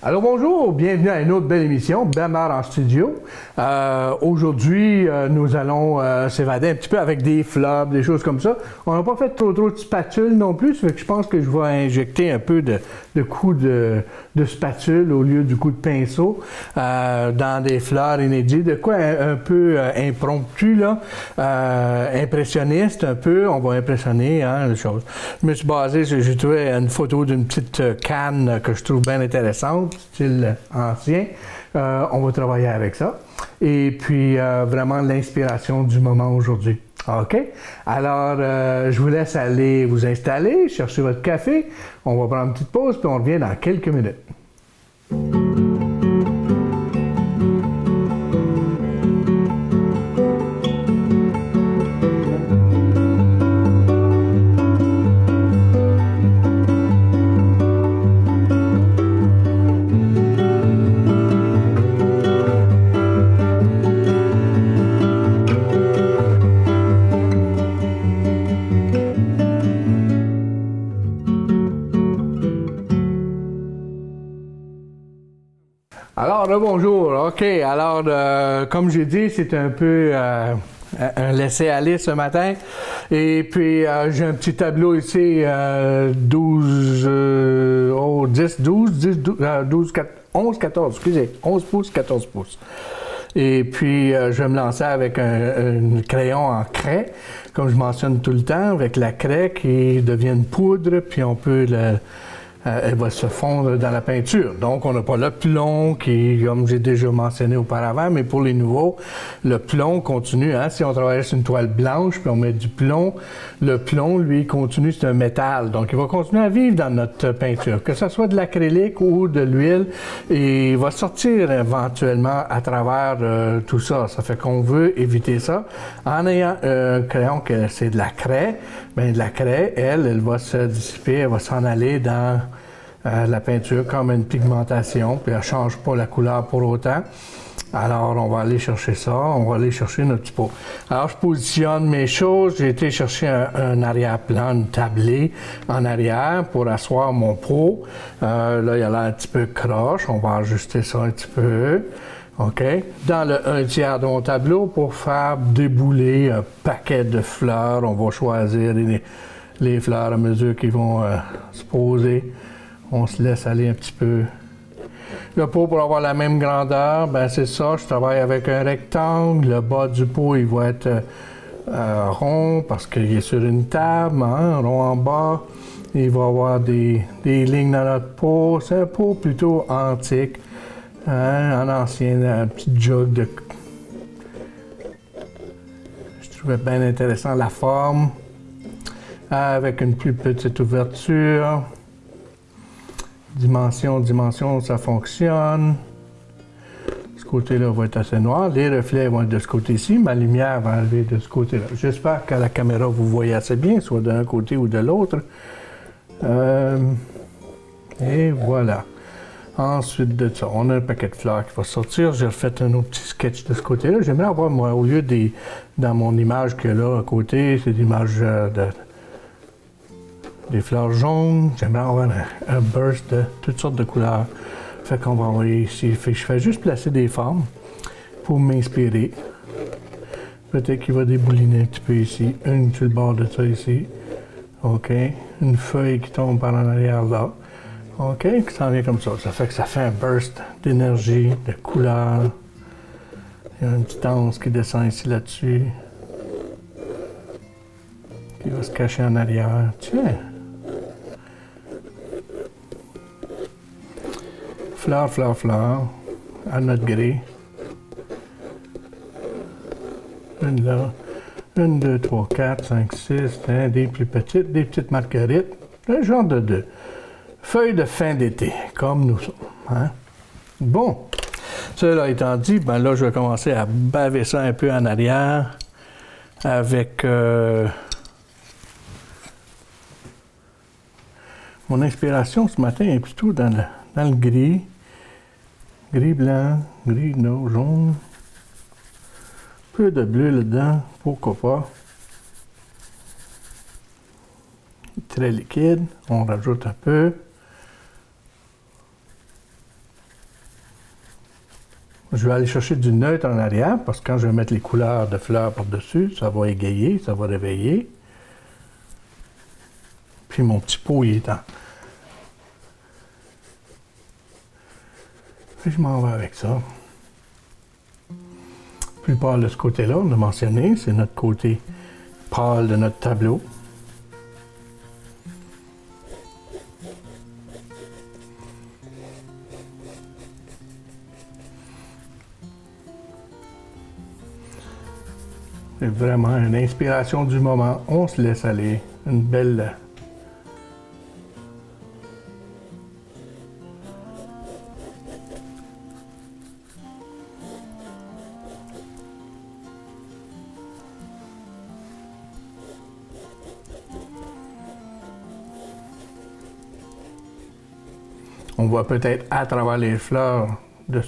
Alors bonjour, bienvenue à une autre belle émission, Bernard en studio. Aujourd'hui, nous allons s'évader un petit peu avec des flops, des choses comme ça. On n'a pas fait trop de spatules non plus, ça fait que je pense que je vais injecter un peu de coups de spatule au lieu du coup de pinceau dans des fleurs inédites, de quoi un peu impromptu, là, impressionniste un peu, on va impressionner les choses. Je me suis basé, j'ai trouvé une photo d'une petite canne que je trouve bien intéressante, style ancien. On va travailler avec ça. Et puis, vraiment l'inspiration du moment aujourd'hui. OK? Alors, je vous laisse aller vous installer, chercher votre café. On va prendre une petite pause, puis on revient dans quelques minutes. Alors, bonjour. OK. Alors, comme j'ai dit, c'est un peu un laisser-aller ce matin. Et puis, j'ai un petit tableau ici, 11, 14, excusez, 11 pouces, 14 pouces. Et puis, je vais me lancer avec un crayon en craie, comme je mentionne tout le temps, avec la craie qui devient une poudre, puis on peut elle va se fondre dans la peinture. Donc, on n'a pas le plomb qui, comme j'ai déjà mentionné auparavant, mais pour les nouveaux, le plomb continue. Hein? Si on travaille sur une toile blanche, puis on met du plomb, le plomb, lui, continue, c'est un métal. Donc, il va continuer à vivre dans notre peinture, que ce soit de l'acrylique ou de l'huile, et il va sortir éventuellement à travers tout ça. Ça fait qu'on veut éviter ça. En ayant un crayon que c'est de la craie, bien, de la craie, elle va se dissiper, elle va s'en aller dans la peinture comme une pigmentation, puis elle ne change pas la couleur pour autant. Alors, on va aller chercher ça, on va aller chercher notre petit pot. Alors, je positionne mes choses. J'ai été chercher un arrière-plan, une tablée en arrière pour asseoir mon pot. Là, il a l'air un petit peu croche. On va ajuster ça un petit peu. OK? Dans le 1/3 de mon tableau, pour faire débouler un paquet de fleurs, on va choisir les fleurs à mesure qu'ils vont se poser. On se laisse aller un petit peu. Le pot, pour avoir la même grandeur, ben c'est ça, je travaille avec un rectangle. Le bas du pot, il va être rond parce qu'il est sur une table, hein, rond en bas. Il va y avoir des lignes dans notre pot. C'est un pot plutôt antique, hein, en ancien, un petit jug de... Je trouvais bien intéressant la forme, avec une plus petite ouverture. Dimension, ça fonctionne. Ce côté-là va être assez noir. Les reflets vont être de ce côté-ci. Ma lumière va arriver de ce côté-là. J'espère qu'à la caméra, vous voyez assez bien, soit d'un côté ou de l'autre. Et voilà. Ensuite de ça, on a un paquet de fleurs qui va sortir. J'ai refait un autre petit sketch de ce côté-là. J'aimerais avoir, moi, au lieu dans mon image que là, à côté, c'est l'image des fleurs jaunes, j'aimerais avoir un burst de toutes sortes de couleurs. Fait qu'on va envoyer ici. Fait que je fais juste placer des formes pour m'inspirer. Peut-être qu'il va débouliner un petit peu ici. Une sur le bord de ça ici. OK. Une feuille qui tombe par en arrière là. OK. Qui s'en vient comme ça. Ça fait que ça fait un burst d'énergie, de couleurs. Il y a une petite anse qui descend ici là-dessus. Qui va se cacher en arrière. Tiens! Fleurs, à notre gré. Une là, 1, 2, 3, 4, 5, 6, des plus petites, des petites marguerites, un genre de deux. Feuilles de fin d'été, comme nous sommes. Hein? Bon, cela étant dit, ben là, je vais commencer à baver ça un peu en arrière avec mon inspiration ce matin est plutôt dans le gris. Gris blanc, gris jaune. Peu de bleu là-dedans, pourquoi pas. Très liquide, on rajoute un peu. Je vais aller chercher du neutre en arrière parce que quand je vais mettre les couleurs de fleurs par-dessus, ça va égayer, ça va réveiller. Puis mon petit pot, il est en... Puis je m'en vais avec ça. Plus pâle de ce côté-là, on a mentionné, c'est notre côté pâle de notre tableau. C'est vraiment une inspiration du moment. On se laisse aller. Une belle... On voit peut-être à travers les fleurs de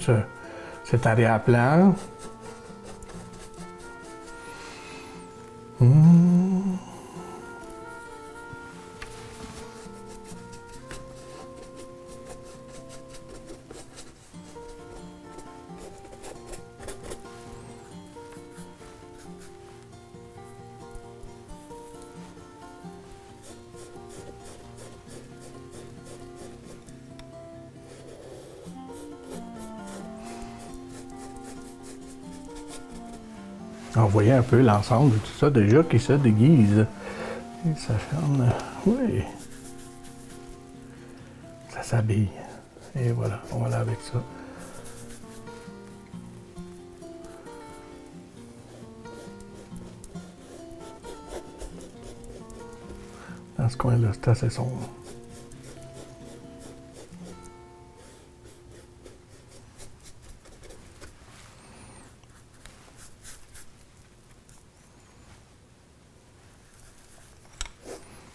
cet arrière-plan. On voyait un peu l'ensemble de tout ça déjà qui se déguise. Et ça ferme. Oui. Ça s'habille. Et voilà, on va là avec ça. Dans ce coin-là, c'est assez sombre.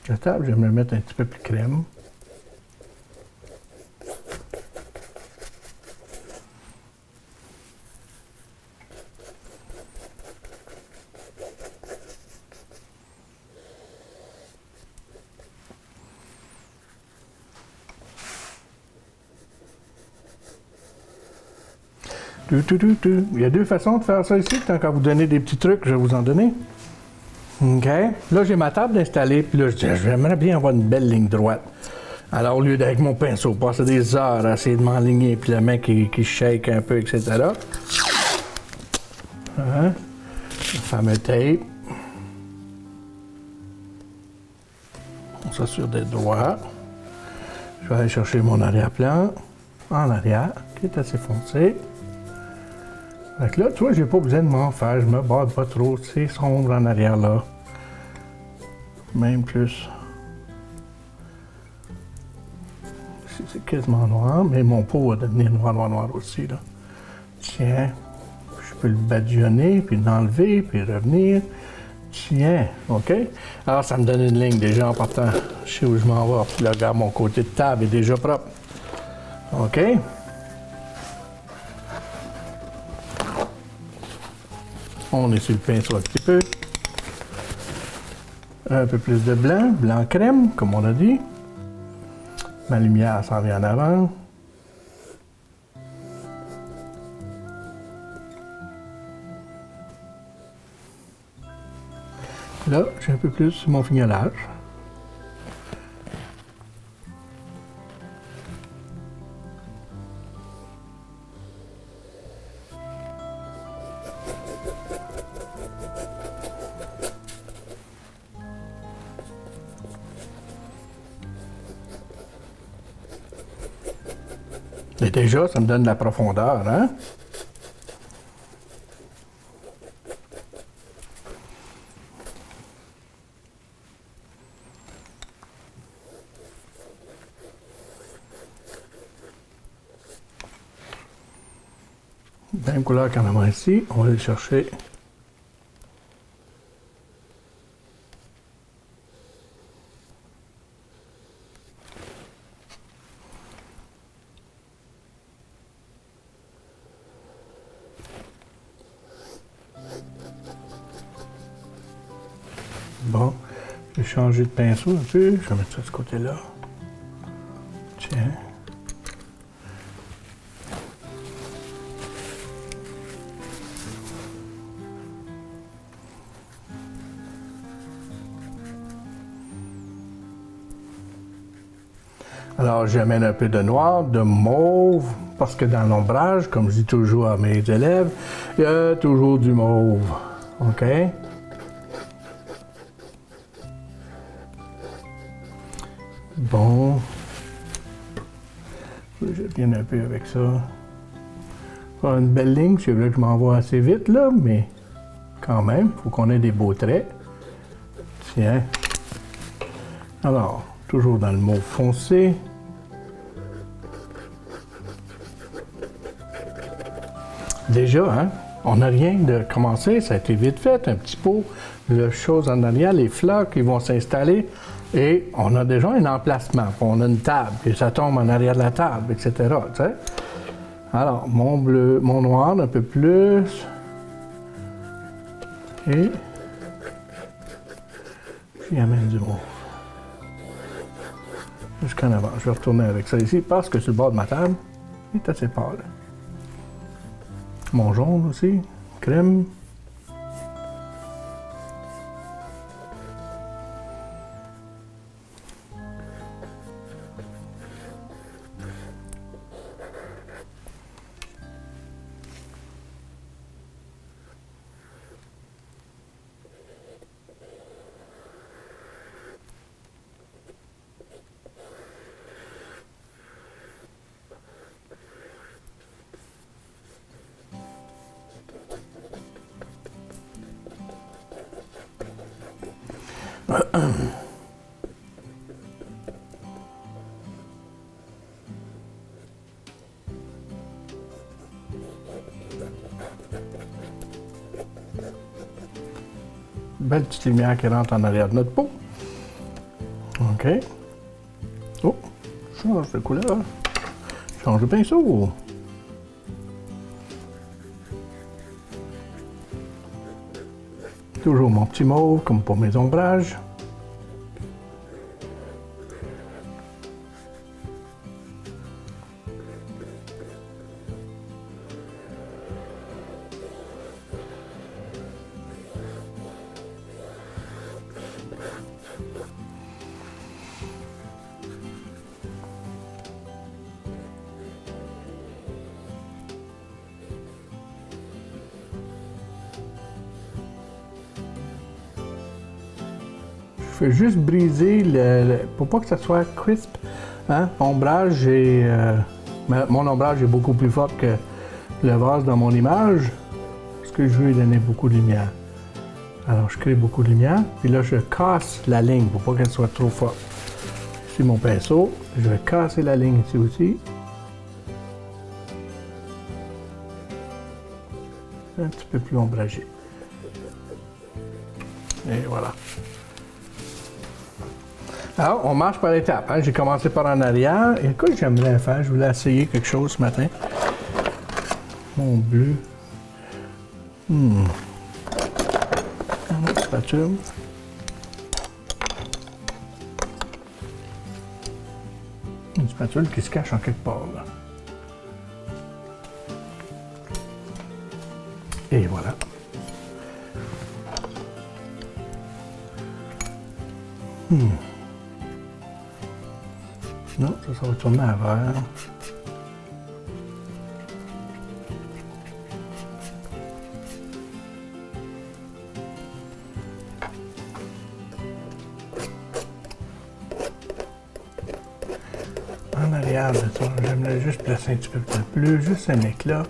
La table, je vais me mettre un petit peu plus crème. Il y a deux façons de faire ça ici. Tant qu'à vous donner des petits trucs, je vais vous en donner. OK. Là, j'ai ma table installée, puis là, je dis, j'aimerais bien avoir une belle ligne droite. Alors, au lieu d'avec mon pinceau, passer des heures à essayer de m'enligner, puis la main qui shake un peu, etc. Hein? Le fameux tape. On s'assure d'être droit. Je vais aller chercher mon arrière-plan en arrière, qui est assez foncé. Fait que là, tu vois, j'ai pas besoin de m'en faire, je me bade pas trop, c'est sombre en arrière là. Même plus. Ici, c'est quasiment noir, mais mon pot va devenir noir aussi, là. Tiens, je peux le badigeonner, puis l'enlever, puis revenir. Tiens, OK? Alors, ça me donne une ligne déjà en partant. Je sais où je m'en vais, puis là, regarde, mon côté de table est déjà propre. OK? On est sur le pinceau un petit peu. Un peu plus de blanc, blanc crème, comme on a dit. Ma lumière s'en vient en avant. Là, j'ai un peu plus sur mon fignolage. Et déjà, ça me donne de la profondeur, hein? Même couleur qu'en a ici, on va aller chercher. Bon, je vais changer de pinceau un peu. Je vais mettre ça de ce côté-là. Tiens. Alors, j'amène un peu de noir, de mauve, parce que dans l'ombrage, comme je dis toujours à mes élèves, il y a toujours du mauve. OK? Bon. Je viens un peu avec ça. Faire une belle ligne, c'est vrai que je m'envoie assez vite, là, mais quand même, il faut qu'on ait des beaux traits. Tiens. Alors, toujours dans le mauve foncé. Déjà, hein, on n'a rien de commencé, ça a été vite fait, un petit pot de choses en arrière, les fleurs qui vont s'installer et on a déjà un emplacement, on a une table et ça tombe en arrière de la table, etc. Tu sais? Alors, mon bleu, mon noir un peu plus et j'y amène du mauve. Jusqu'en avant, je vais retourner avec ça ici parce que sur le bord de ma table, il est assez pâle. Mon jaune aussi, crème. Belle petite lumière qui rentre en arrière de notre peau. OK. Oh, change de couleur. Change de pinceau. Toujours mon petit mauve, comme pour mes ombrages. Je fais juste briser pour pas que ça soit crisp. Hein? Ombrage et mon ombrage est beaucoup plus fort que le vase dans mon image. Ce que je veux, il donner beaucoup de lumière. Alors je crée beaucoup de lumière. Puis là, je casse la ligne pour pas qu'elle soit trop forte. Ici mon pinceau. Je vais casser la ligne ici aussi. Un petit peu plus ombragé. Et voilà. Alors, on marche par étapes. Hein? J'ai commencé par en arrière. Et écoute, j'aimerais faire, je voulais essayer quelque chose ce matin. Mon bleu. Une autre spatule. Une spatule qui se cache en quelque part, là. Et voilà. Non, ça va tourner à vert. En arrière de ça, j'aimerais juste placer un petit peu de bleu, juste un éclat.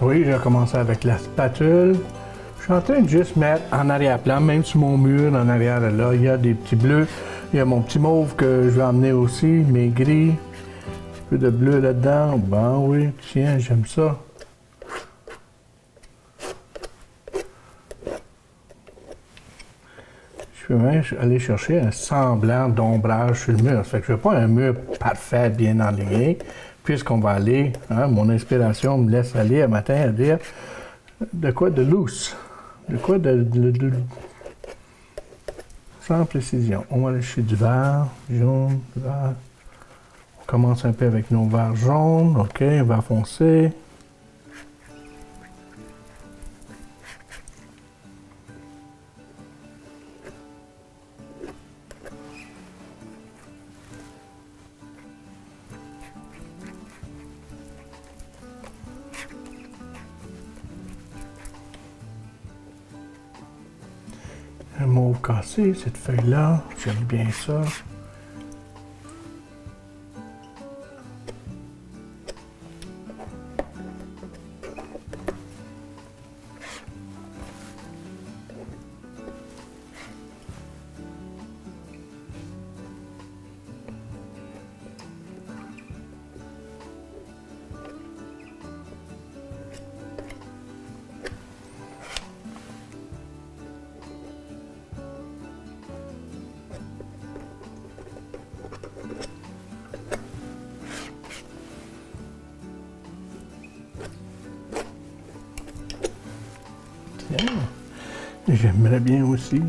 Oui, j'ai commencé avec la spatule. Je suis en train de juste mettre en arrière-plan, même sur mon mur, en arrière là, il y a des petits bleus. Il y a mon petit mauve que je vais emmener aussi, mes gris. Un peu de bleu là-dedans. Ben oui, tiens, j'aime ça. Je peux même aller chercher un semblant d'ombrage sur le mur. Ça fait que je ne veux pas un mur parfait, bien enligné. Puisqu'on va aller, hein, mon inspiration me laisse aller un matin à dire de quoi de loose. De quoi sans précision. On va aller chercher du vert, jaune, vert. On commence un peu avec nos verts jaunes. OK, vert foncé. Un mauve cassé, cette feuille-là, j'aime bien ça. J'aimerais bien aussi.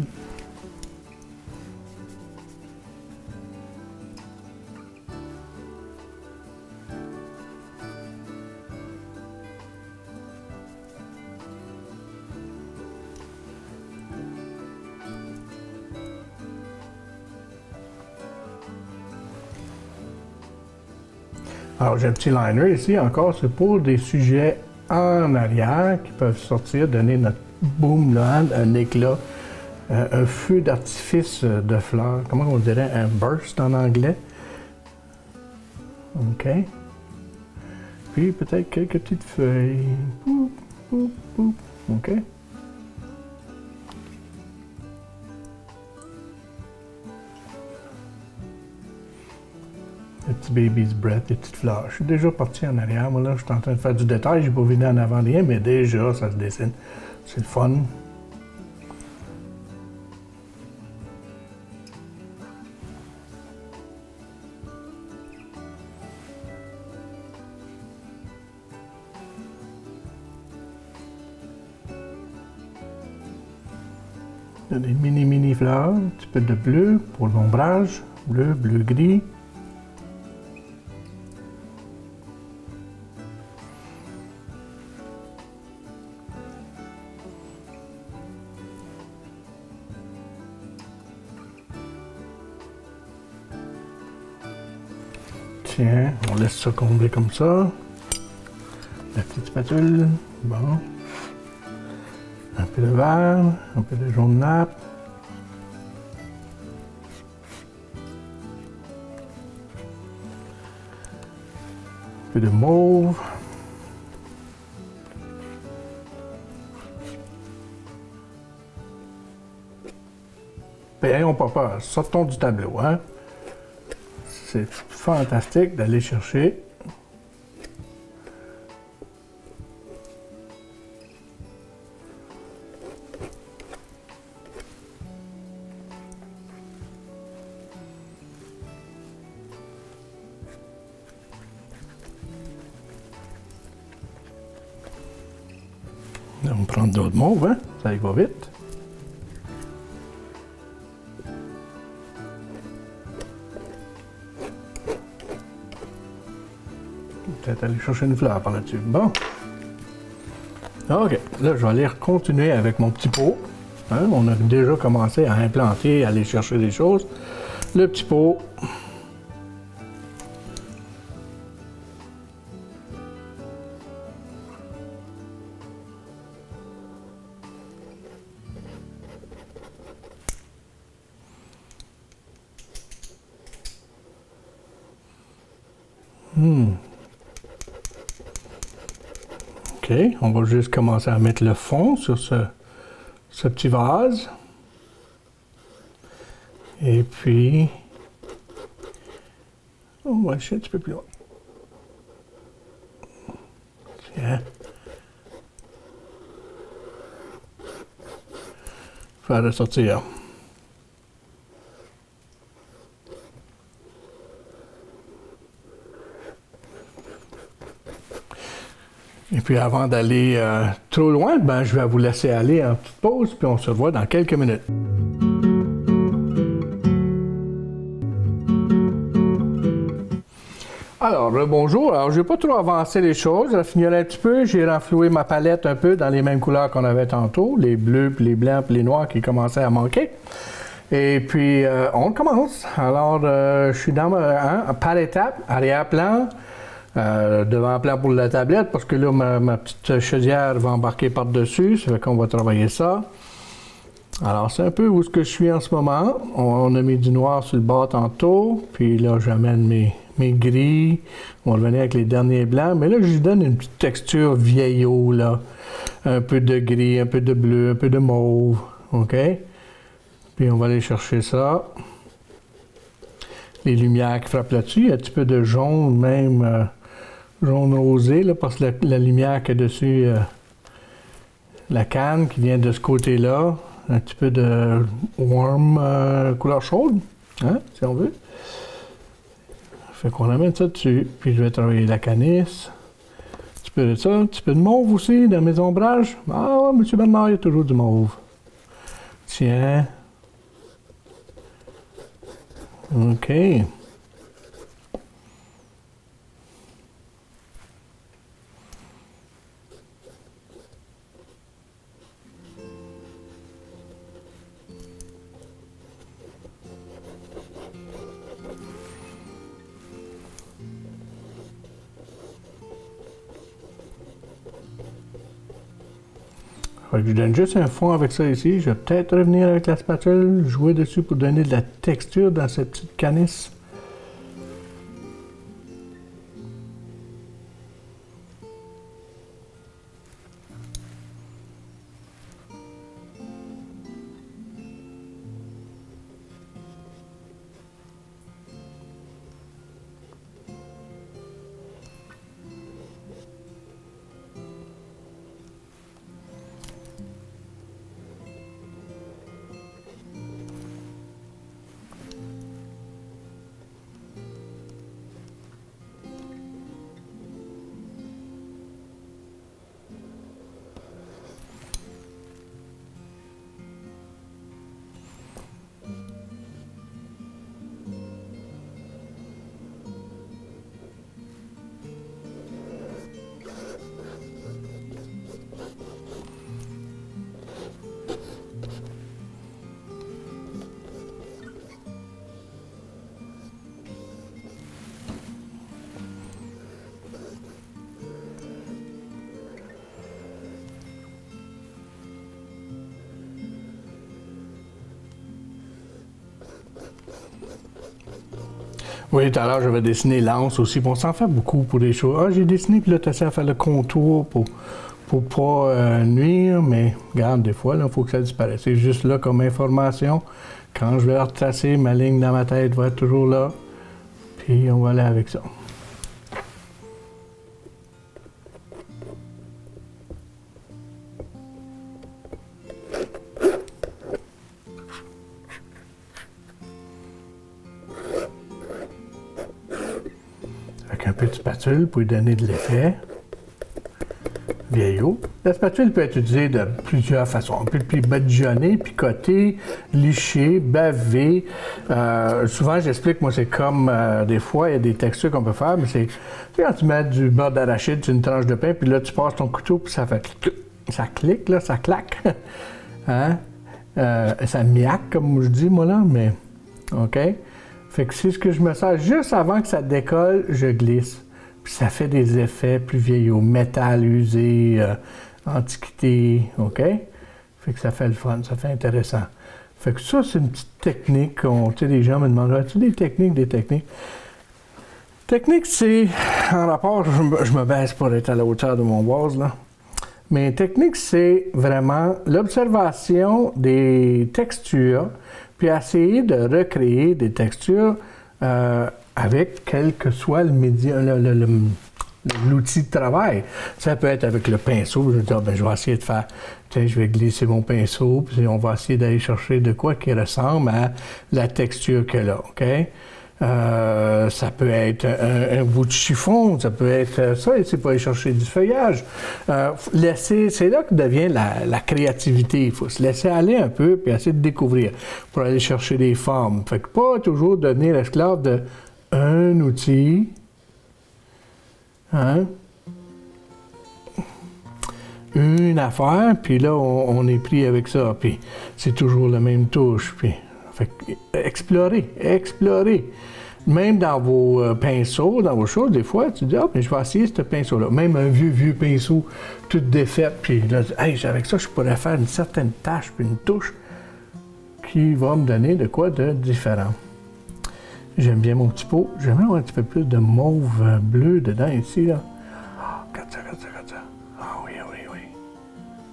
Alors, j'ai un petit liner ici, encore, c'est pour des sujets en arrière qui peuvent sortir, donner notre boom, là, un éclat, un feu d'artifice de fleurs. Comment on dirait? Un burst en anglais. OK. Puis peut-être quelques petites feuilles. Poup, poup, poup. OK. Le petit baby's breath, les petites fleurs. Je suis déjà parti en arrière. Moi, là, je suis en train de faire du détail. J'ai pas vidé en avant rien, mais déjà, ça se dessine. C'est le fun. Il y a des mini fleurs, un petit peu de bleu pour l'ombrage. Bleu, bleu-gris. Tiens, on laisse ça combler comme ça. La petite spatule, bon. Un peu de vert, un peu de jaune nappe. Un peu de mauve. Ben, ayons pas peur, sortons du tableau, hein. C'est fantastique d'aller chercher. On va prendre d'autres mauves, hein? Ça y va vite. Peut-être aller chercher une fleur par là-dessus. Bon. OK. Là, je vais aller continuer avec mon petit pot. Hein? On a déjà commencé à implanter, à aller chercher des choses. Le petit pot. OK, on va juste commencer à mettre le fond sur ce petit vase. Et puis, on va chercher un petit peu plus loin. Tiens. Faire ressortir. Et puis avant d'aller trop loin, ben, je vais vous laisser aller en petite pause, puis on se revoit dans quelques minutes. Alors, bonjour. Alors, je n'ai pas trop avancé les choses, raffiné un petit peu. J'ai renfloué ma palette un peu dans les mêmes couleurs qu'on avait tantôt, les bleus, puis les blancs, puis les noirs qui commençaient à manquer. Et puis, on commence. Alors, je suis dans par étapes, arrière-plan, devant-plan pour la tablette, parce que là, ma petite chaudière va embarquer par-dessus, ça fait qu'on va travailler ça. Alors, c'est un peu où ce que je suis en ce moment. On a mis du noir sur le bas tantôt, puis là, j'amène mes gris. On va revenir avec les derniers blancs, mais là, je lui donne une petite texture vieillot, là. Un peu de gris, un peu de bleu, un peu de mauve, OK? Puis on va aller chercher ça. Les lumières qui frappent là-dessus, il y a un petit peu de jaune, même jaune rosé, là, parce que la lumière qui est dessus, la canne qui vient de ce côté-là, un petit peu de warm, couleur chaude, hein, si on veut. Fait qu'on amène ça dessus, puis je vais travailler la canisse. Un petit peu de ça, un petit peu de mauve aussi dans mes ombrages. Ah, M. Bernard, il y a toujours du mauve. Tiens. OK. Fait que je donne juste un fond avec ça ici. Je vais peut-être revenir avec la spatule, jouer dessus pour donner de la texture dans cette petite canisse. Oui, tout à l'heure, j'avais dessiné l'anse aussi. Bon, on s'en fait beaucoup pour des choses. Ah, j'ai dessiné, puis là, tu essaies de faire le contour pour pas nuire, mais regarde, des fois, il faut que ça disparaisse. C'est juste là comme information. Quand je vais retracer, ma ligne dans ma tête va être toujours là. Puis on va aller avec ça. Avec un peu de spatule pour lui donner de l'effet. Vieillot. La spatule peut être utilisée de plusieurs façons. On peut badigeonner, picoter, licher, baver. Souvent, j'explique, moi, c'est comme des fois, il y a des textures qu'on peut faire, mais c'est quand tu mets du beurre d'arachide sur une tranche de pain, puis là, tu passes ton couteau, puis ça fait ça clique, là, ça claque. Hein? Ça miaque, comme je dis, moi, là, mais OK? Fait que c'est ce que je me sers juste avant que ça décolle, je glisse. Puis ça fait des effets plus vieillots, métal usé, antiquité, OK? Fait que ça fait le fun, ça fait intéressant. Fait que ça, c'est une petite technique. Tu sais, les gens me demandent, as-tu des techniques, Technique, c'est, en rapport, je me baisse pour être à la hauteur de mon vase, là. Mais technique, c'est vraiment l'observation des textures, puis essayer de recréer des textures avec quel que soit le médium, l'outil de travail. Ça peut être avec le pinceau. Je vais dire, je vais essayer de faire, tiens, je vais glisser mon pinceau, puis on va essayer d'aller chercher de quoi qui ressemble à la texture qu'elle a, OK? Ça peut être un bout de chiffon, ça peut être ça, et c'est pour aller chercher du feuillage. C'est là que devient la créativité. Il faut se laisser aller un peu, puis essayer de découvrir pour aller chercher des formes. Fait que pas toujours devenir esclave d'un outil, hein? Une affaire, puis là, on est pris avec ça, puis c'est toujours la même touche, puis... Fait que, explorez. Même dans vos pinceaux, dans vos choses, des fois, tu dis, ah, mais je vais essayer ce pinceau-là. Même un vieux pinceau, tout défait, puis là, hey, avec ça, je pourrais faire une certaine tache, puis une touche qui va me donner de quoi de différent. J'aime bien mon petit pot. J'aimerais avoir un petit peu plus de mauve bleu dedans, ici, là. Ah, regarde ça. Ah oui.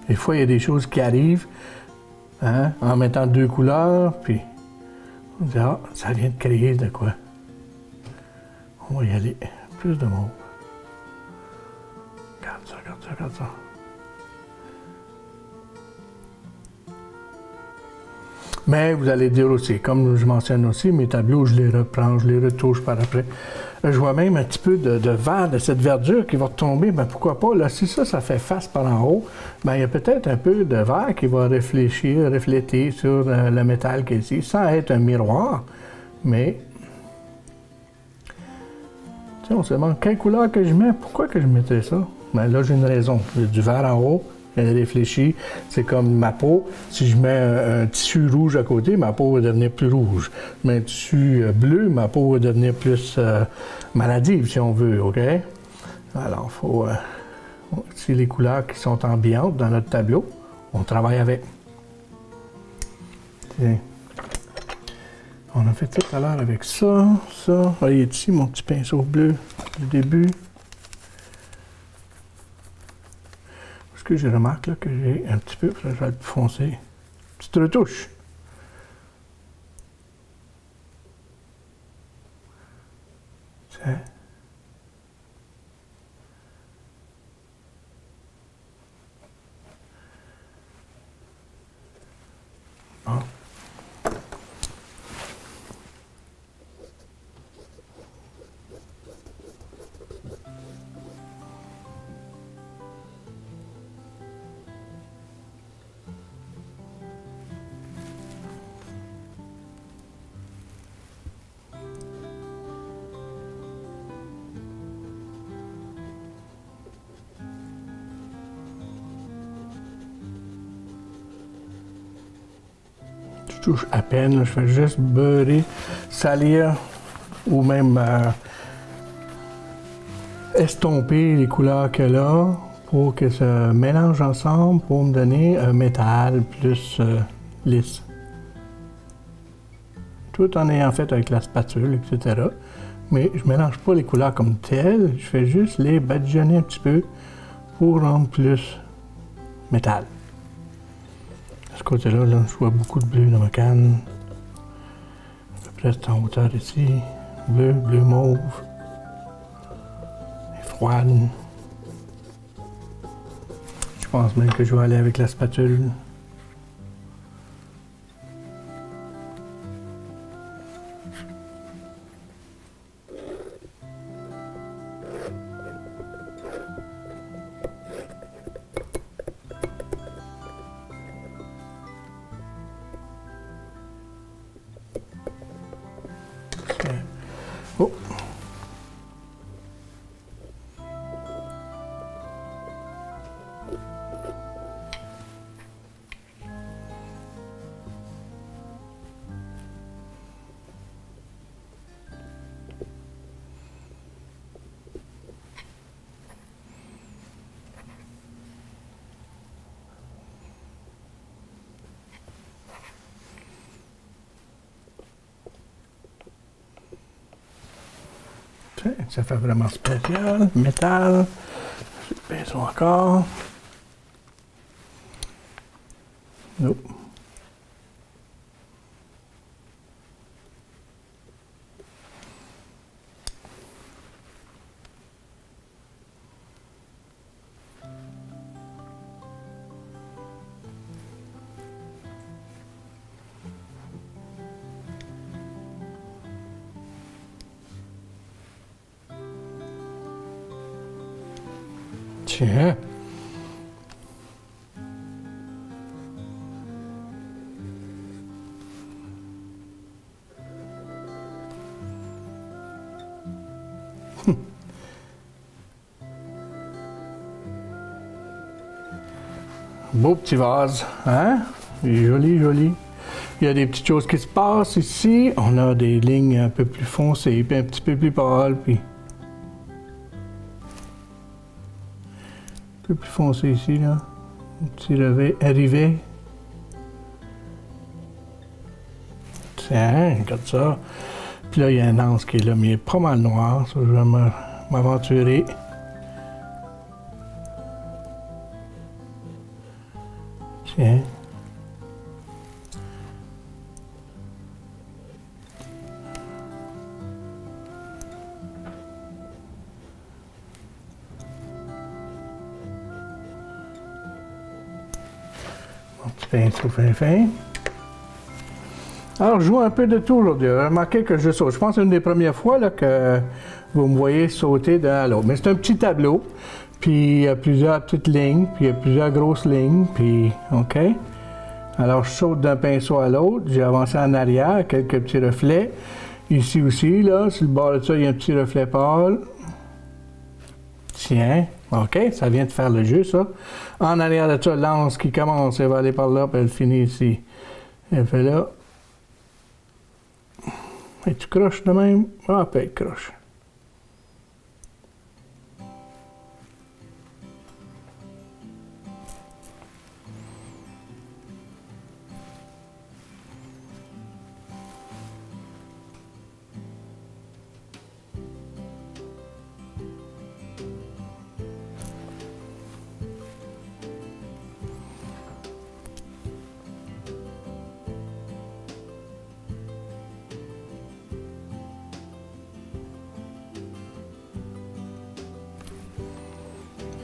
Des fois, il y a des choses qui arrivent, hein, en mettant deux couleurs, puis... On dit, ah, ça vient de créer de quoi? On va y aller. Plus de mauve. Regarde ça. Mais vous allez dire aussi, comme je mentionne aussi, mes tableaux, je les reprends, je les retouche par après. Je vois même un petit peu de vert, de cette verdure qui va retomber. Ben pourquoi pas? Là, si ça fait face par en haut, ben il y a peut-être un peu de vert qui va refléter sur le métal qui est ici, sans être un miroir. Mais, tu sais, on se demande quelle couleur que je mets, pourquoi que je mettrais ça? Ben là, j'ai une raison. Il y a du vert en haut. Elle réfléchit, c'est comme ma peau. Si je mets un tissu rouge à côté, ma peau va devenir plus rouge. Je mets un tissu bleu, ma peau va devenir plus maladive, si on veut, OK? Alors, il faut... c'est les couleurs qui sont ambiantes dans notre tableau. On travaille avec. Tiens. On a fait tout à l'heure avec ça. Ah, il est ici, mon petit pinceau bleu du début. Que je remarque là, que j'ai un petit peu, je vais le foncer. Petite retouche. Tiens. Bon. Je touche à peine, là, je fais juste beurrer, salir ou même estomper les couleurs qu'elle a pour que ça mélange ensemble pour me donner un métal plus lisse. Tout en ayant fait avec la spatule, etc. Mais je ne mélange pas les couleurs comme telles, je fais juste les badigeonner un petit peu pour rendre plus métal. De ce côté-là, là, je vois beaucoup de bleu dans ma canne. À peu près c'est en hauteur ici. Bleu mauve. Elle est froide. Je pense même que je vais aller avec la spatule. Oh. Ça fait vraiment spécial. Métal. Pinceau encore. Nope. Tiens. Beau petit vase, hein? Joli, joli. Il y a des petites choses qui se passent ici. On a des lignes un peu plus foncées, puis un petit peu plus pâles, puis... Un peu plus foncé ici, là. Un petit arrivé. Tiens, regarde ça. Puis là, il y a un anse qui est là, mais il est pas mal noir. Ça, je vais m'aventurer. Tiens. Mon petit pinceau fin. Alors, je joue un peu de tout aujourd'hui. Remarquez que je saute. Je pense que c'est une des premières fois là, que vous me voyez sauter d'un à l'autre. Mais c'est un petit tableau. Puis il y a plusieurs petites lignes, puis il y a plusieurs grosses lignes, puis OK. Alors je saute d'un pinceau à l'autre, j'ai avancé en arrière, quelques petits reflets. Ici aussi, là, sur le bord de ça, il y a un petit reflet pâle. Tiens, OK, ça vient de faire le jeu, ça. En arrière de ça, l'anse qui commence, elle va aller par là, puis elle finit ici. Elle fait là. Et tu croches de même? Ah, puis elle croche.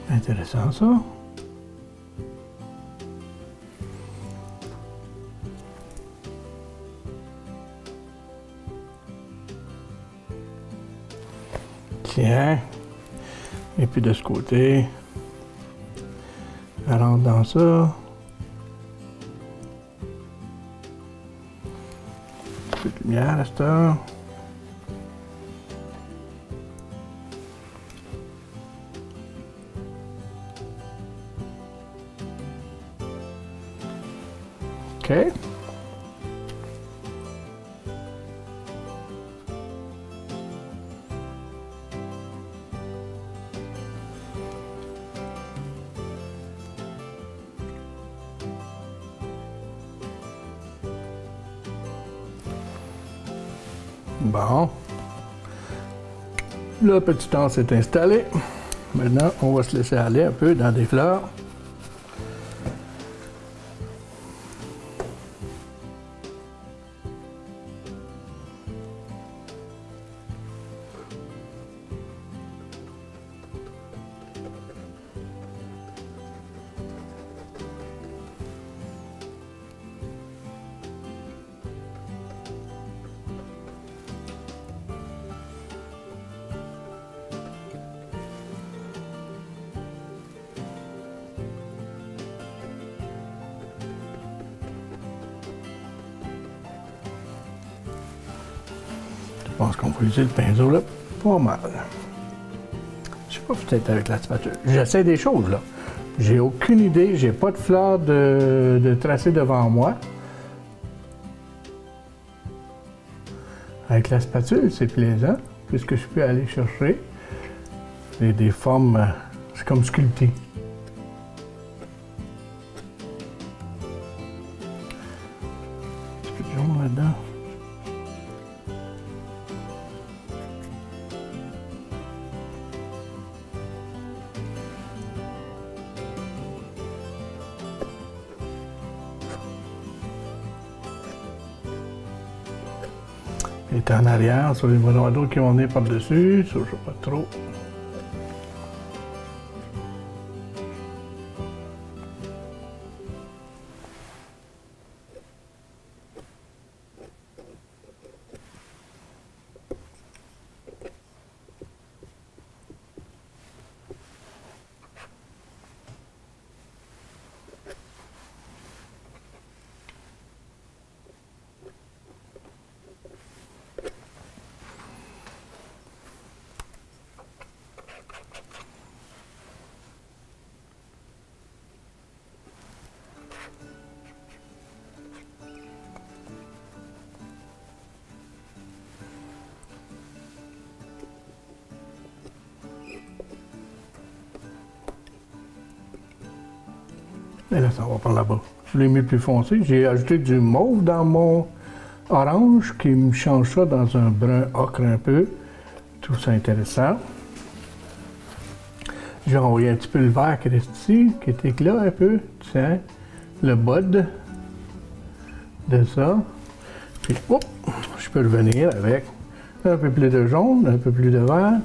Intéressant ça. Tiens. Et puis de ce côté, elle rentre dans ça. Un peu de lumière à cette heure. OK. Bon. Le petit anse est installé. Maintenant, on va se laisser aller un peu dans des fleurs. Je pense qu'on va utiliser le pinceau là pas mal. Je sais pas, peut-être avec la spatule. J'essaie des choses là. J'ai aucune idée, j'ai pas de fleurs de tracé devant moi. Avec la spatule, c'est plaisant, puisque je peux aller chercher des formes, c'est comme sculpté. Un petit peu de jaune là-dedans. Il est en arrière, sur les monoiseaux qui vont venir par-dessus, ça je sais pas trop. Et là, ça va par là-bas. Je l'ai mis plus foncé. J'ai ajouté du mauve dans mon orange qui me change ça dans un brun ocre un peu. Tout ça intéressant. J'ai envoyé un petit peu le vert qui reste ici, qui est éclat un peu. Tiens, le bud de ça. Puis, hop, je peux revenir avec un peu plus de jaune, un peu plus de vert.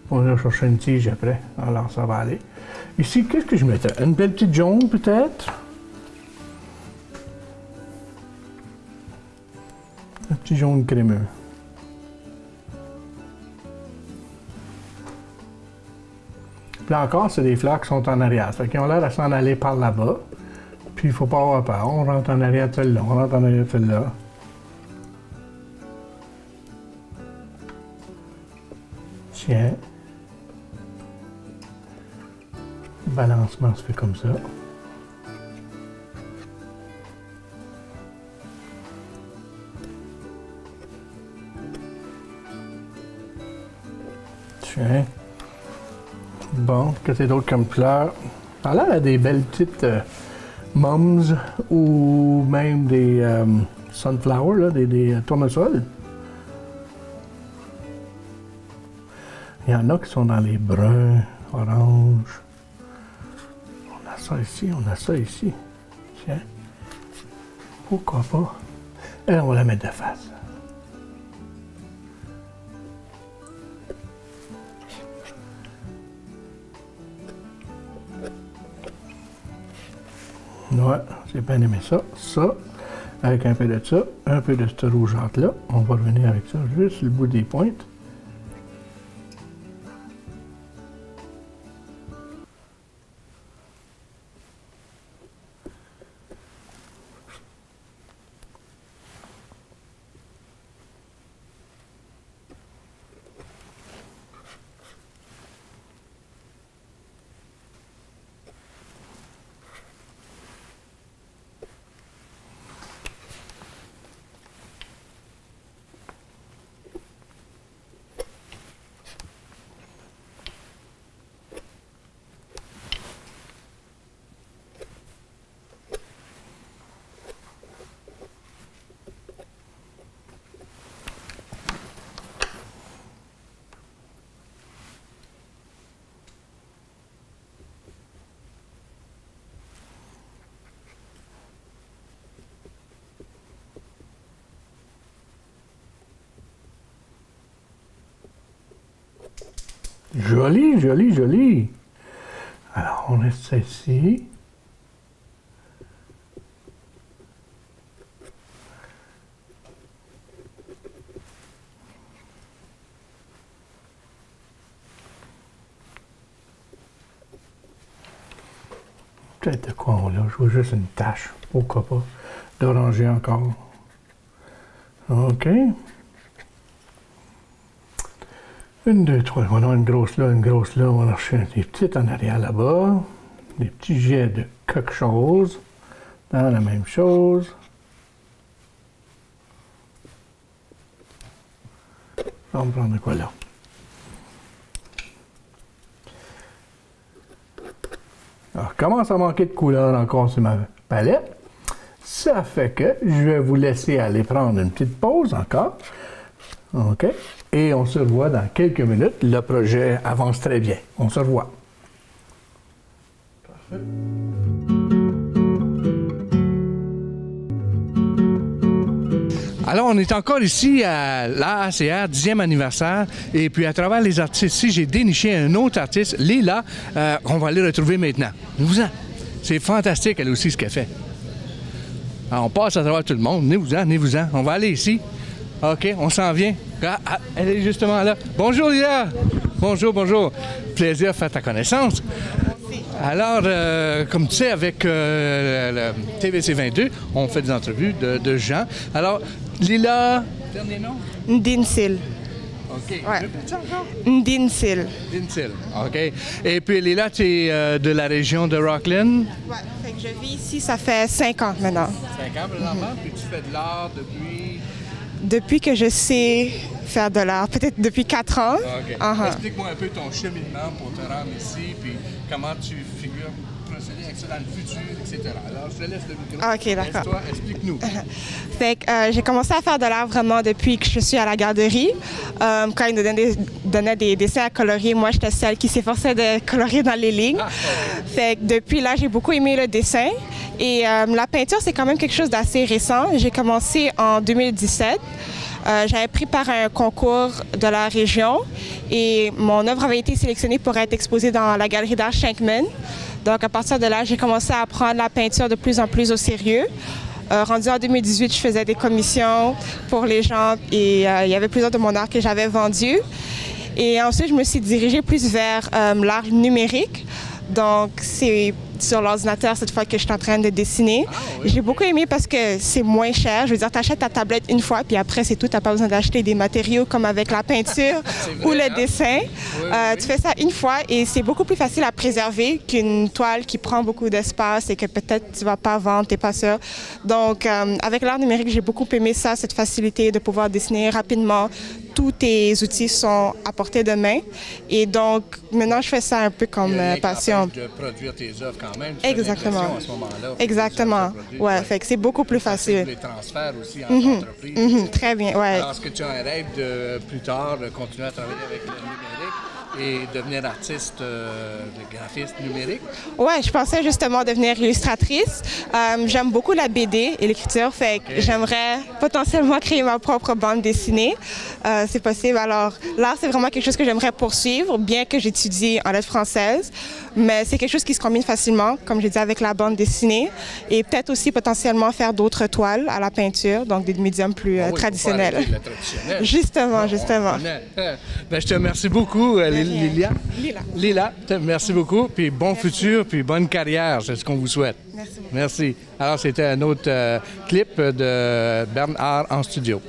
On va chercher une tige après. Alors, ça va aller. Ici, qu'est-ce que je mettrais? Une belle petite jaune, peut-être? Un petit jaune crémeux. Puis là encore, c'est des fleurs qui sont en arrière. Ça fait qu'ils ont l'air à s'en aller par là-bas. Puis il ne faut pas avoir peur. On rentre en arrière de celle-là, on rentre en arrière de celle-là. Tiens. Le balancement se fait comme ça. Tiens. Bon, qu'est-ce que c'est d'autre comme fleurs? Ça a l'air à des belles petites mums ou même des sunflowers, là, des tournesols. Il y en a qui sont dans les bruns, oranges. On a ça ici, on a ça ici. Tiens. Pourquoi pas? Et on va la mettre de face. Ouais, j'ai bien aimé ça. Ça, avec un peu de ça, un peu de ce rougeâtre-là. On va revenir avec ça juste le bout des pointes. Joli, joli, joli. Alors, on reste ça ici. Peut-être de quoi on l'a. Je vois juste une tache. Pourquoi pas? D'oranger encore. OK. Une, deux, trois. On a une grosse là, une grosse là. On va en chercher des petites en arrière là-bas. Des petits jets de quelque chose. Dans la même chose. On va prendre quoi là? Alors, commence à manquer de couleur encore sur ma palette. Ça fait que je vais vous laisser aller prendre une petite pause encore. OK? Et on se revoit dans quelques minutes. Le projet avance très bien. On se revoit. Parfait. Alors, on est encore ici à l'AACR, 10e anniversaire. Et puis, à travers les artistes ici, j'ai déniché un autre artiste, Lila, qu'on va aller retrouver maintenant. Venez-vous-en. C'est fantastique, elle aussi, ce qu'elle fait. Alors, on passe à travers tout le monde. Venez-vous-en, venez-vous-en. On va aller ici. OK, on s'en vient. Ah, elle est justement là. Bonjour, Lila. Bonjour, bonjour. Plaisir de faire ta connaissance. Alors, comme tu sais, avec le TVC 22, on fait des entrevues de gens. Alors, Lila, dernier nom? Ndinsil. OK. Ouais. Répète ça encore? Ndinsil. Ndinsil. OK. Et puis, Lila, tu es de la région de Rockland? Ouais, fait que je vis ici, ça fait 5 ans maintenant. 5 ans, présentement. Puis, tu fais de l'art depuis... Depuis que je sais faire de l'art, peut-être depuis 4 ans. OK. Explique-moi un peu ton cheminement pour te rendre ici, puis comment tu figures procéder avec ça dans le futur, etc. Alors, je te laisse le micro. Ah, OK, d'accord. Toi, explique-nous. Fait que j'ai commencé à faire de l'art vraiment depuis que je suis à la garderie. Quand ils nous donnaient des dessins à colorier, moi, j'étais celle qui s'efforçait de colorier dans les lignes. Fait que depuis là, j'ai beaucoup aimé le dessin. Et la peinture, c'est quand même quelque chose d'assez récent. J'ai commencé en 2017. J'avais pris par un concours de la région et mon œuvre avait été sélectionnée pour être exposée dans la galerie d'art Schenkman. Donc, à partir de là, j'ai commencé à prendre la peinture de plus en plus au sérieux. Rendu en 2018, je faisais des commissions pour les gens et il y avait plusieurs de mon art que j'avais vendu. Et ensuite, je me suis dirigée plus vers l'art numérique. Donc, c'est sur l'ordinateur cette fois que je suis en train de dessiner. Ah, oui. J'ai beaucoup aimé parce que c'est moins cher. Je veux dire, tu achètes ta tablette une fois, puis après, c'est tout. Tu n'as pas besoin d'acheter des matériaux comme avec la peinture ou le dessin. Oui, tu fais ça une fois et c'est beaucoup plus facile à préserver qu'une toile qui prend beaucoup d'espace et que peut-être tu ne vas pas vendre, tu n'es pas sûr. Donc, avec l'art numérique, j'ai beaucoup aimé ça, cette facilité de pouvoir dessiner rapidement. Tous tes outils sont à portée de main. Et donc, maintenant, je fais ça un peu comme passion. De produire tes œuvres quand même. Exactement. À ce moment-là, exactement. Ouais, fait que c'est beaucoup plus facile. Les transferts aussi en entreprise. Très bien, ouais. Alors, est-ce que tu as un rêve de plus tard de continuer à travailler avec le numérique et devenir artiste, graphiste numérique? Ouais, je pensais justement devenir illustratrice. J'aime beaucoup la BD et l'écriture, fait que j'aimerais potentiellement créer ma propre bande dessinée. C'est possible. Alors, l'art, c'est vraiment quelque chose que j'aimerais poursuivre, bien que j'étudie en lettres françaises. Mais c'est quelque chose qui se combine facilement, comme j'ai dit, avec la bande dessinée. Et peut-être aussi potentiellement faire d'autres toiles à la peinture, donc des médiums plus traditionnels. Justement, justement. Ben, je te remercie beaucoup, Lila. Merci beaucoup. Puis bon futur, puis bonne carrière. C'est ce qu'on vous souhaite. Merci beaucoup. Merci. Alors, c'était un autre clip de Bernard en studio.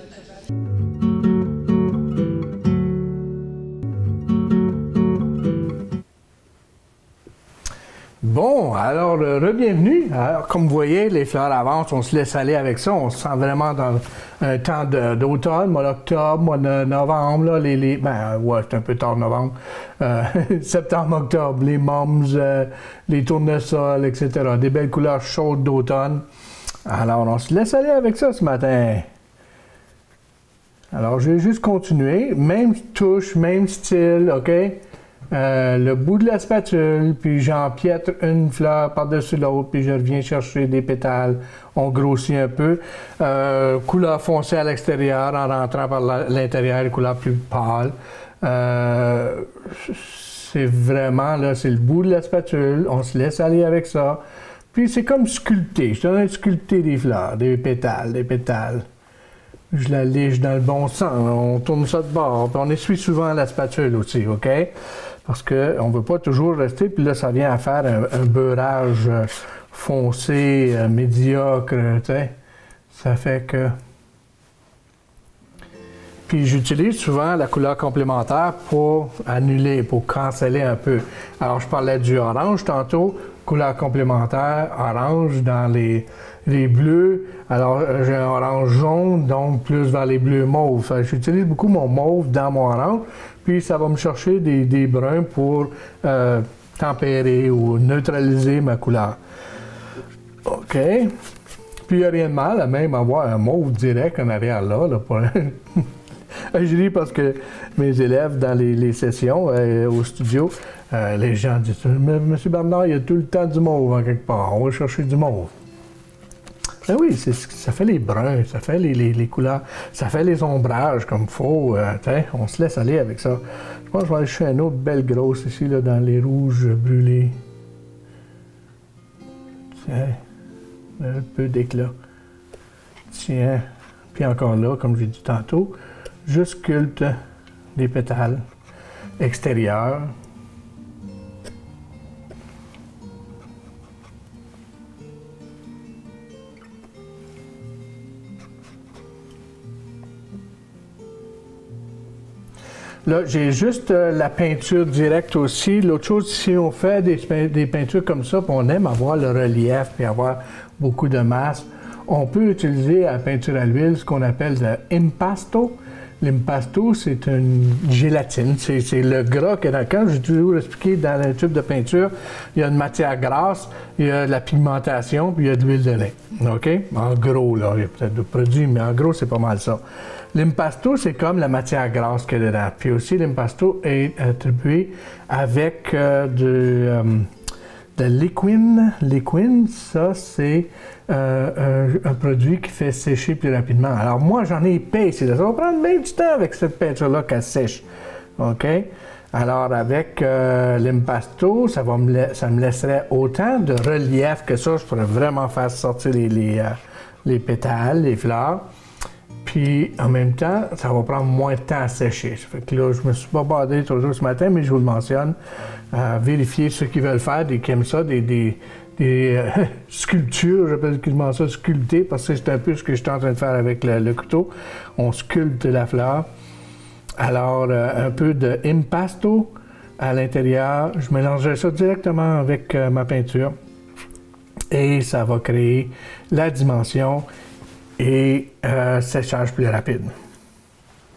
Bon, alors, re-bienvenue. Alors, comme vous voyez, les fleurs avancent, on se laisse aller avec ça. On se sent vraiment dans un temps d'automne, mois d'octobre, mois de novembre, là, ouais, c'est un peu tard novembre. Septembre, octobre, les mums, les tournesols, etc. Des belles couleurs chaudes d'automne. Alors, on se laisse aller avec ça ce matin. Alors, je vais juste continuer. Même touche, même style, OK? Le bout de la spatule, puis j'empiètre une fleur par-dessus l'autre, puis je reviens chercher des pétales. On grossit un peu. Couleur foncée à l'extérieur, en rentrant par l'intérieur, les couleurs plus pâles. C'est vraiment, là, c'est le bout de la spatule. On se laisse aller avec ça. Puis c'est comme sculpter. Je suis en train de sculpter des fleurs, des pétales. Je la lige dans le bon sens. On tourne ça de bord. Puis on essuie souvent la spatule aussi, OK? Parce qu'on ne veut pas toujours rester, puis là, ça vient à faire un beurrage foncé, médiocre, tu sais. Ça fait que... Puis j'utilise souvent la couleur complémentaire pour annuler, pour canceller un peu. Alors, je parlais du orange tantôt, couleur complémentaire, orange dans les bleus. Alors, j'ai un orange jaune, donc plus vers les bleus mauves. J'utilise beaucoup mon mauve dans mon orange, puis ça va me chercher des bruns pour tempérer ou neutraliser ma couleur. OK. Puis il n'y a rien de mal à même avoir un mauve direct en arrière là pour... Je dis parce que mes élèves dans les sessions au studio, les gens disent « Monsieur Bernard, il y a tout le temps du mauve en quelque part, on va chercher du mauve. » Ben oui, ça fait les bruns, ça fait les couleurs, ça fait les ombrages comme il faut. On se laisse aller avec ça. Je pense que je vais aller chercher une autre belle grosse ici, là, dans les rouges brûlés. Tiens, un peu d'éclat. Tiens, puis encore là, comme j'ai dit tantôt, je sculpte des pétales extérieurs. Là, j'ai juste la peinture directe aussi. L'autre chose, si on fait des peintures comme ça, puis on aime avoir le relief puis avoir beaucoup de masse, on peut utiliser à la peinture à l'huile ce qu'on appelle le impasto. L'impasto, c'est une gélatine. C'est le gras que quand j'ai toujours expliqué dans le tube de peinture, il y a une matière grasse, il y a de la pigmentation, puis il y a de l'huile de lin. OK? En gros, là, il y a peut-être d'autres produits, mais en gros, c'est pas mal ça. L'impasto, c'est comme la matière grasse qu'il y a dedans. Puis aussi, l'impasto est attribué avec de l'équine. L'équine, ça, c'est un produit qui fait sécher plus rapidement. Alors moi, j'en ai épais ici. Ça va prendre bien du temps avec cette peinture-là qu'elle sèche. OK? Alors avec l'impasto, ça me laisserait autant de relief que ça. Je pourrais vraiment faire sortir les pétales, les fleurs. Puis, en même temps, ça va prendre moins de temps à sécher. Ça fait que là, je me suis pas badé toujours ce matin, mais je vous le mentionne. Vérifiez ceux qui veulent faire, qui aiment ça, des sculptures, j'appelle quasiment ça sculpter, parce que c'est un peu ce que je suis en train de faire avec le couteau. On sculpte la fleur. Alors, un peu de impasto à l'intérieur. Je mélangerai ça directement avec ma peinture. Et ça va créer la dimension et séchage plus rapide.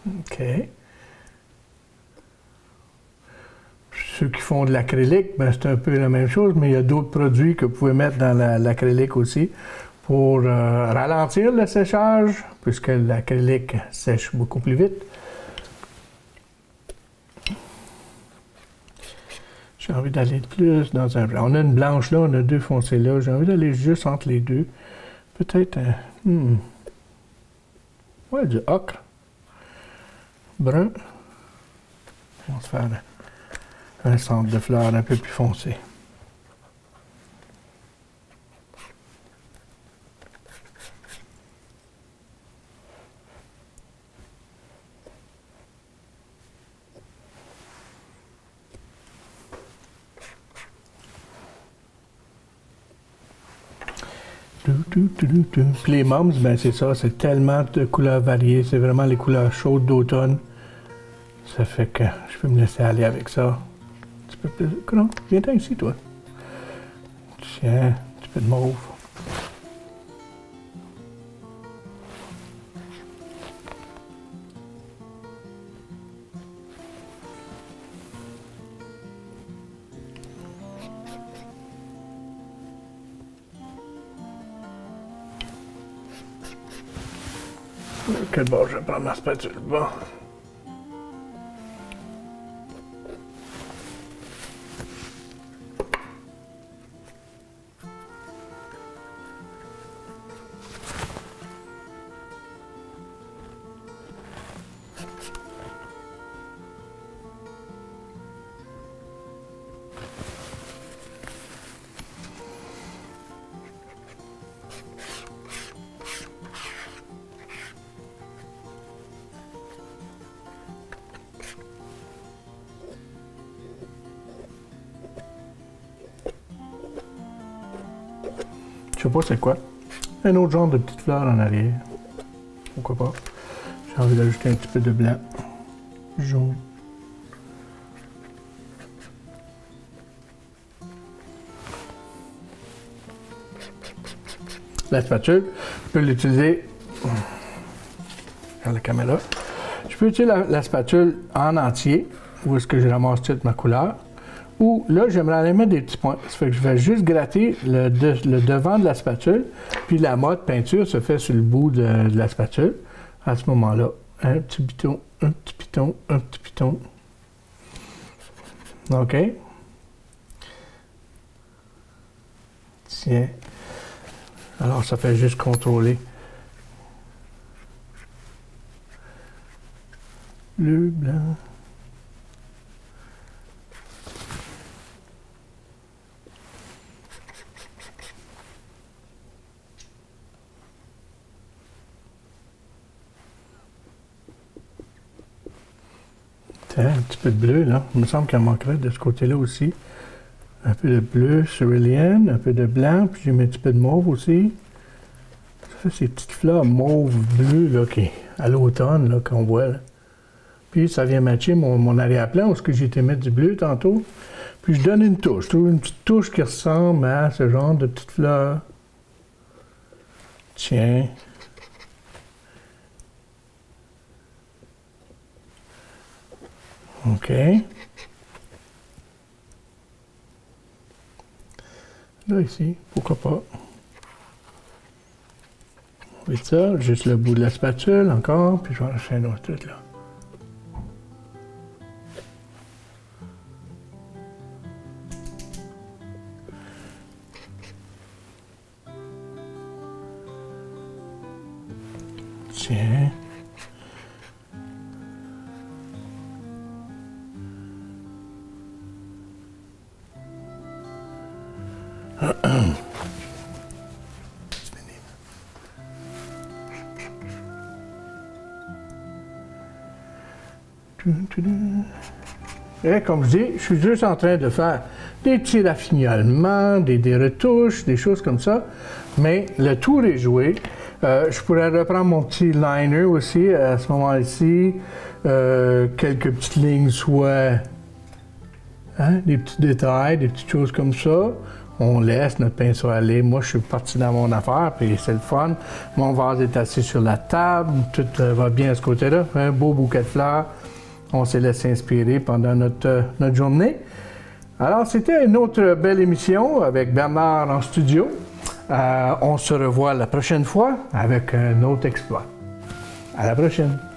OK. Ceux qui font de l'acrylique, ben, c'est un peu la même chose, mais il y a d'autres produits que vous pouvez mettre dans l'acrylique aussi pour ralentir le séchage, puisque l'acrylique sèche beaucoup plus vite. J'ai envie d'aller plus dans un blanc. On a une blanche là, on a deux foncées là. J'ai envie d'aller juste entre les deux. Peut-être ouais, du ocre. Brun. On va se faire un centre de fleurs un peu plus foncé. Puis les mums, ben c'est ça, c'est tellement de couleurs variées, c'est vraiment les couleurs chaudes d'automne. Ça fait que je peux me laisser aller avec ça. Un petit peu plus. Non, viens-t'en ici, toi. Tiens, un petit peu de mauve. Quel bord je vais prendre ma spatule? Bon. Je sais pas c'est quoi. Un autre genre de petite fleur en arrière. Pourquoi pas. J'ai envie d'ajouter un petit peu de blanc. Jaune. La spatule, je peux l'utiliser. Regarde la caméra. Je peux utiliser la spatule en entier, où est-ce que je ramasse toute ma couleur. Ou là, j'aimerais aller mettre des petits points. Ça fait que je vais juste gratter le devant de la spatule, puis la mode peinture se fait sur le bout de la spatule. À ce moment-là, un petit piton, un petit piton, un petit piton. OK? Tiens. Alors, ça fait juste contrôler le blanc. Tiens, un petit peu de bleu, là. Il me semble qu'il en manquerait de ce côté-là aussi. Un peu de bleu céruléenne, un peu de blanc, puis j'ai mis un petit peu de mauve aussi. Ça fait ces petites fleurs mauve-bleu, là, qui, à l'automne, là, qu'on voit, là. Puis ça vient matcher mon arrière-plan, où j'ai été mettre du bleu tantôt. Puis je donne une touche. Je trouve une petite touche qui ressemble à ce genre de petites fleurs. Tiens. OK. Là, ici, pourquoi pas. On fait ça, juste le bout de la spatule encore, puis je vais en acheter un autre truc là. Tiens. Et comme je dis, je suis juste en train de faire des petits raffinements, des retouches, des choses comme ça. Mais le tour est joué. Je pourrais reprendre mon petit liner aussi à ce moment-ci. Quelques petites lignes, soit des petits détails, des petites choses comme ça. On laisse notre pinceau aller. Moi, je suis parti dans mon affaire, puis c'est le fun. Mon vase est assis sur la table. Tout va bien à ce côté-là. Un beau bouquet de fleurs. On s'est laissé inspirer pendant notre journée. Alors, c'était une autre belle émission avec Bernard en studio. On se revoit la prochaine fois avec un autre exploit. À la prochaine!